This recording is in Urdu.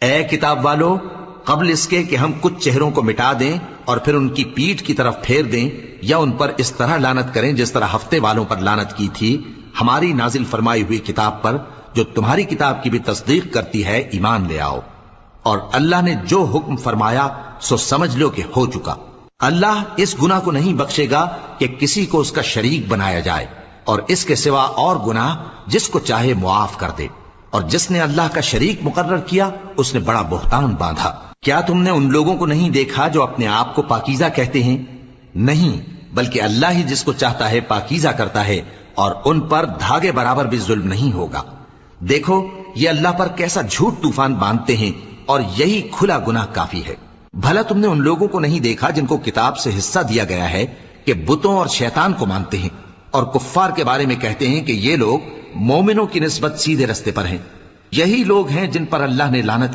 اے کتاب والو، قبل اس کے کہ ہم کچھ چہروں کو مٹا دیں اور پھر ان کی پیٹھ کی طرف پھیر دیں یا ان پر اس طرح لعنت کریں جس طرح ہفتے والوں پر لعنت کی تھی، ہماری نازل فرمائی ہوئی کتاب پر جو تمہاری کتاب کی بھی تصدیق کرتی ہے ایمان لے آؤ۔ اور اللہ نے جو حکم فرمایا سو سمجھ لو کہ ہو چکا۔ اللہ اس گناہ کو نہیں بخشے گا کہ کسی کو اس کا شریک بنایا جائے، اور اس کے سوا اور گناہ جس کو چاہے معاف کر دے، اور جس نے اللہ کا شریک مقرر کیا اس نے بڑا بہتان باندھا۔ کیا تم نے ان لوگوں کو نہیں دیکھا جو اپنے آپ کو پاکیزہ کہتے ہیں؟ نہیں، بلکہ اللہ ہی جس کو چاہتا ہے پاکیزہ کرتا ہے، اور ان پر دھاگے برابر بھی ظلم نہیں ہوگا۔ دیکھو یہ اللہ پر کیسا جھوٹ طوفان باندھتے ہیں، اور یہی کھلا گناہ کافی ہے۔ بھلا تم نے ان لوگوں کو نہیں دیکھا جن کو کتاب سے حصہ دیا گیا ہے کہ بتوں اور شیطان کو مانتے ہیں، اور کفار کے بارے میں کہتے ہیں کہ یہ لوگ مومنوں کی نسبت سیدھے رستے پر ہیں؟ یہی لوگ ہیں جن پر اللہ نے لعنت